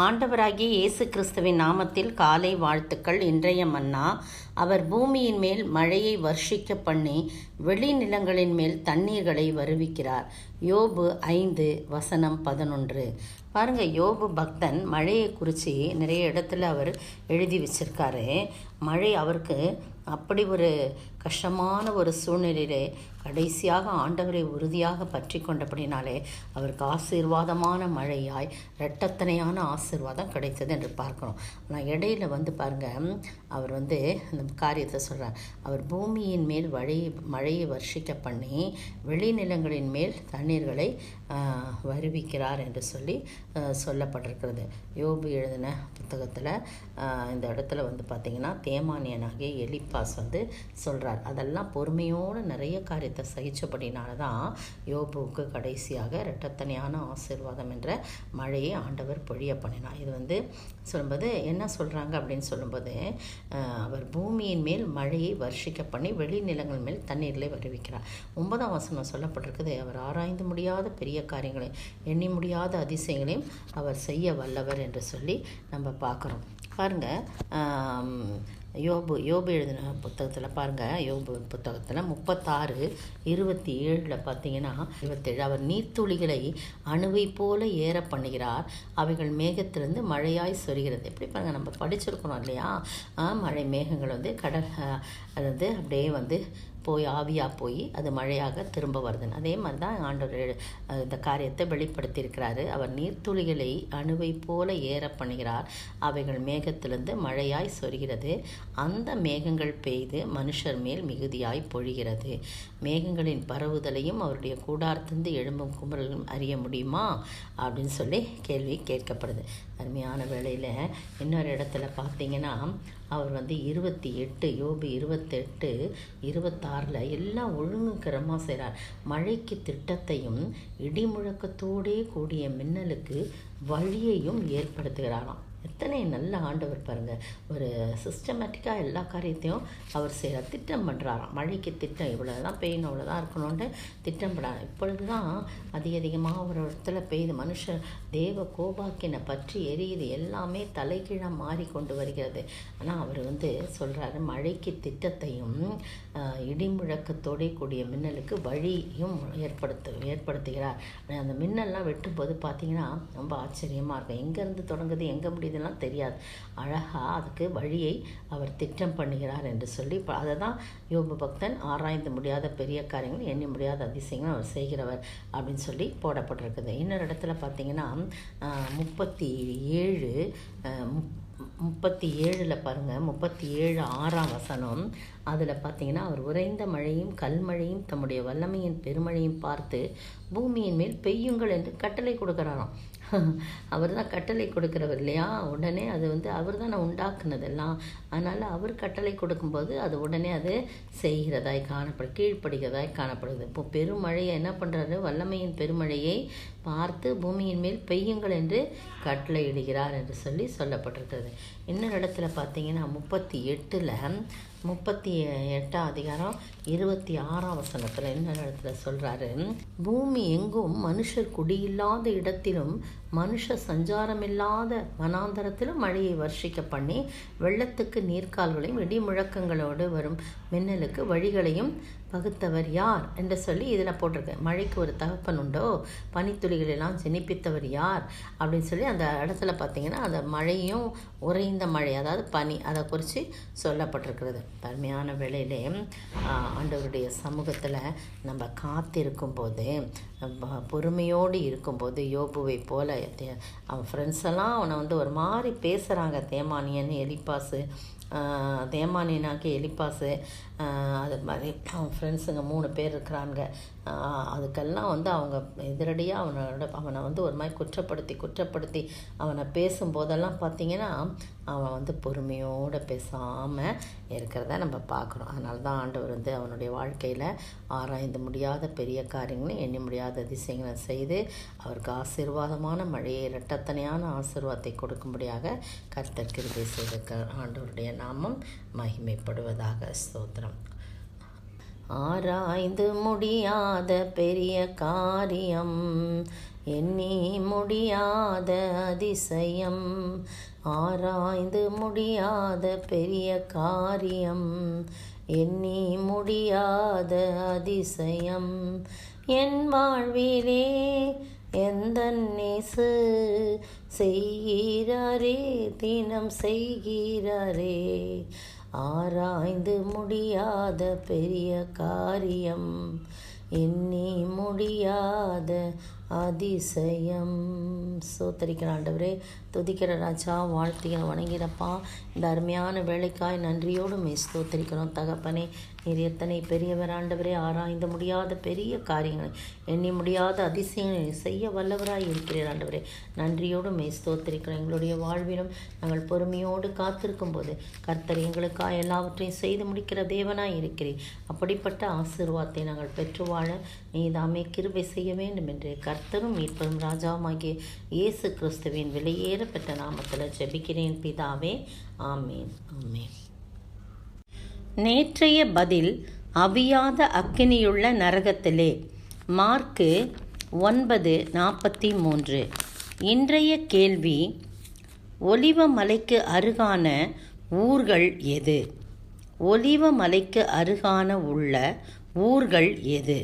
ஆண்டவராகிய இயேசு கிறிஸ்துவின் நாமத்தில் காலை வாழ்த்துக்கள். இன்றைய மன்னா, அவர் பூமியின் மேல் மழையை வர்ஷிக்க பண்ணி வெளிநிலங்களின் மேல் தண்ணீர்களை வருவிக்கிறார். யோபு 5:11. பாருங்க, யோபு பக்தன் மழையை குறித்து நிறைய இடத்துல அவர் எழுதி வச்சிருக்காரு. மழை அவருக்கு அப்படி ஒரு கஷ்டமான ஒரு சூழ்நிலையிலே கடைசியாக ஆண்டவரை உறுதியாக பற்றி கொண்டபடினாலே அவருக்கு ஆசீர்வாதமான மழையாய் இரட்டத்தனையான ஆசீர்வாதம் கிடைத்தது என்று பார்க்கிறோம். ஆனால் இடையில பாருங்கள், அவர் அந்த காரியத்தை சொல்கிறார். அவர் பூமியின் மேல் மழையை வர்ஷிக்க பண்ணி வெளிநிலங்களின் மேல் தண்ணீர்களை வருவிக்கிறார் என்று சொல்லப்பட்டிருக்கிறது. யோபு எழுதின புத்தகத்தில் இந்த இடத்துல பார்த்திங்கன்னா தேமானியனாகிய எலிப்பாஸ் சொல்கிறார். அதெல்லாம் பொறுமையோடு நிறைய காரியத்தை சகிச்சபடினால தான் யோபுவுக்கு கடைசியாக இரட்டத்தனையான ஆசீர்வாதம் என்ற மழையை ஆண்டவர் பொழிய பண்ணினார். இது சொல்லும்போது என்ன சொல்கிறாங்க அப்படின்னு சொல்லும்போது, அவர் பூமியின் மேல் மழையை வர்ஷிக்க பண்ணி வெளிநிலங்கள் மேல் தண்ணீர்களை வருவிக்கிறார். 9ஆம் வசனம் சொல்லப்பட்டிருக்குது. அவர் ஆராய்ந்து முடியாத பெரிய காரியங்களையும் எண்ணி முடியாத அதிசயங்களையும் அவர் செய்ய வல்லவர் என்று சொல்லி நம்ம பார்க்குறோம். பாருங்கள், யோபு எழுதின புத்தகத்தில் பாருங்கள், யோபு புத்தகத்தில் 36:27 பார்த்தீங்கன்னா 27, அவர் நீர்த்துளிகளை அணுவை போல ஏற பண்ணுகிறார், அவைகள் மேகத்திலிருந்து மழையாய் சொரிகிறது. எப்படி பாருங்கள், நம்ம படிச்சிருக்கிறோம் இல்லையா? மழை மேகங்கள் கடல் அப்படியே போய் ஆவியாக போய் அது மழையாக திரும்ப வருதுன்னு. அதே மாதிரி தான் ஆண்டவர் இந்த காரியத்தை வெளிப்படுத்தியிருக்கிறாரு. அவர் நீர்த்துளிகளை அணுவை போல ஏற பண்ணுகிறார், அவைகள் மேகத்திலிருந்து மழையாய் சொரிகிறது, அந்த மேகங்கள் பெய்து மனுஷர் மேல் மிகுதியாய் பொழிகிறது. மேகங்களின் பரவுதலையும் அவருடைய கூடாரத்திலிருந்து எழும்பும் குமரலும் அறிய முடியுமா அப்படின்னு சொல்லி கேள்வி கேட்கப்படுது. அருமையான வேளையில் இன்னொரு இடத்துல பார்த்தீங்கன்னா அவர் 28, யோபு 28:26 எல்லாம் ஒழுங்குக்கரமாக செய்கிறார். மழைக்கு திட்டத்தையும் இடி முழக்கத்தோடே கூடிய மின்னலுக்கு வழியையும் ஏற்படுத்துகிறாராம். எத்தனை நல்ல ஆண்டவர் பாருங்கள், ஒரு சிஸ்டமேட்டிக்காக எல்லா காரியத்தையும் அவர் செய்கிறார். திட்டம் பண்ணுறாராம். மழைக்கு திட்டம், இவ்வளோ தான் பெய்யணும், இவ்வளோ இருக்கணும்ன்ட்டு திட்டம் பண்ணுறாங்க. இப்பொழுது தான் அதிகமாக ஒரு இடத்துல பெய்யுது. மனுஷன் தேவ கோபாக்கினை பற்றி எரியுது, எல்லாமே தலைகீழாக மாறிக்கொண்டு வருகிறது. ஆனால் அவர் சொல்கிறாரு, மழைக்கு திட்டத்தையும் இடி முழக்கத்தோடே கூடிய மின்னலுக்கு வழியும் ஏற்படுத்துகிறார். அந்த மின்னல்லாம் வெட்டும்போது பார்த்தீங்கன்னா ரொம்ப ஆச்சரியமாக இருக்கும். எங்கேருந்து தொடங்குது, எங்கே முடியுதுலாம் தெரியாது. அழகாக அதுக்கு வழியை அவர் திட்டம் பண்ணுகிறார் என்று சொல்லி அதை தான் யோபு பக்தன் ஆராய்ந்து முடியாத பெரிய காரியங்கள் எண்ணி முடியாத அதிசயங்கள் அவர் செய்கிறவர் அப்படின்னு சொல்லி போடப்பட்டிருக்குது. இன்னொரு இடத்துல பார்த்தீங்கன்னா 37 பாருங்கள், 37:6 வசனம். அதில் பார்த்தீங்கன்னா, அவர் உறைந்த மழையும் கல்மழையும் தம்முடைய வல்லமையின் பெருமழையும் பார்த்து பூமியின் மேல் பெய்யுங்கள் என்று கட்டளை கொடுக்குறாராம். அவர் தான் கட்டளை கொடுக்குறவர் இல்லையா? உடனே அது அவர் தான் உண்டாக்குனதெல்லாம். அதனால் அவர் கட்டளை கொடுக்கும்போது அது உடனே அது செய்கிறதாய் கீழ்ப்படுகிறதாய் காணப்படுது. இப்போ பெருமழையை என்ன பண்ணுறாரு? வல்லமையின் பெருமழையை பார்த்து பூமியின் மேல் பெய்யுங்கள் என்று கட்டளை இடுகிறார் என்று சொல்லப்பட்டிருக்கிறது. இன்னொரு இடத்துல பார்த்தீங்கன்னா 38ஆம் அதிகாரம் 26ஆம் வசனத்தில் என்ன இடத்துல சொல்கிறாரு? பூமி எங்கும் மனுஷர் குடியில்லாத இடத்திலும் மனுஷ சஞ்சாரமில்லாத வனாந்தரத்திலும் மழையை வர்ஷிக்க பண்ணி வெள்ளத்துக்கு நீர்க்கால்களையும் இடி முழக்கங்களோடு வரும் மின்னலுக்கு வழிகளையும் பகுத்தவர் யார் என்று சொல்லி இதில் போட்டிருக்கு. மழைக்கு ஒரு தகப்பன் உண்டோ, பனித்துளிகளெல்லாம் ஜெனிப்பித்தவர் யார் அப்படின்னு சொல்லி அந்த இடத்துல பார்த்தீங்கன்னா அந்த மழையும் உறைந்த மழை, அதாவது பனி, அதை குறித்து சொல்லப்பட்டிருக்கிறது. அருமையான வேளையிலே ஆண்டவருடைய சமூகத்தில் நம்ம காத்திருக்கும் போது, பொறுமையோடு இருக்கும்போது, யோபுவை போல அவன் ஃப்ரெண்ட்ஸ் எல்லாம் அவனை ஒரு மாதிரி பேசுகிறாங்க. தேமானியனாக்கி எலிப்பாசு, அது மாதிரி அவன் ஃப்ரெண்ட்ஸுங்க 3 பேர் இருக்கிறாங்க. அதுக்கெல்லாம் அவங்க எதிரடியாக அவனை ஒரு மாதிரி குற்றப்படுத்தி அவனை பேசும்போதெல்லாம் பார்த்திங்கன்னா அவன் பொறுமையோடு பேசாமல் இருக்கிறத நம்ம பார்க்குறோம். அதனால தான் ஆண்டவர் அவனுடைய வாழ்க்கையில் ஆராய்ந்து முடியாத பெரிய காரியங்களும் எண்ணி முடியாத அதிசயங்களை செய்து அவருக்கு ஆசீர்வாதமான மழையை இரட்டத்தனையான ஆசீர்வாதத்தை கொடுக்கும்படியாக கர்த்தர் கிருபை செய்திருக்கிறார். ஆண்டவருடைய நாமம் மகிமைப்படுவதாக. ஸ்தோத்திரம். ஆராய்ந்து முடியாத பெரிய காரியம் எண்ணி முடியாத அதிசயம், ஆராய்ந்து முடியாத பெரிய காரியம், எண்ணி முடியாத அதிசயம் என் வாழ்விலே எந்தன் நேசு செய்கிறாரே, தினம் செய்கிறாரே. ஆராய்ந்து முடியாத பெரிய காரியம், எண்ணி முடியாத அதிசயம். சோத்தரிக்கிற ஆண்டவரே, துதிக்கிற ராஜா, வாழ்த்திக்கிற வணங்கிறப்பா. இந்த அருமையான வேலைக்காய் நன்றியோடு ஸ்தோத்தரிக்கிறோம் தகப்பனே. நீர் எத்தனை பெரியவர் ஆண்டவரே. ஆராய்ந்து முடியாத பெரிய காரியங்களை, எண்ணி முடியாத அதிசயங்களை செய்ய வல்லவராய் இருக்கிறீர் ஆண்டவரே. நன்றியோடு ஸ்தோத்தரிக்கிறோம். எங்களுடைய வாழ்விலும் நாங்கள் பொறுமையோடு காத்திருக்கும் போது கர்த்தர் எங்களுக்காக எல்லாவற்றையும் செய்து முடிக்கிற தேவனாய் இருக்கிறீர். அப்படிப்பட்ட ஆசீர்வாதத்தை நாங்கள் பெற்று வாழ நீதாமே கிருபை செய்ய வேண்டும் என்று கர்த்தரும் மீட்பரும் ராஜாவுமாகிய இயேசு கிறிஸ்துவின் விலையேற பெற்ற நாமத்தில் ஜெபிக்கிறேன் பிதாவே. ஆமேன், ஆமேன். நேற்றைய பதில் அவியாத அக்கினியுள்ள நரகத்திலே. மார்க்கு 9:43. இன்றைய கேள்வி, ஒலிவ மலைக்கு அருகான ஊர்கள் எது? ஒலிவ மலைக்கு அருகான உள்ள ஊர்கள் எது?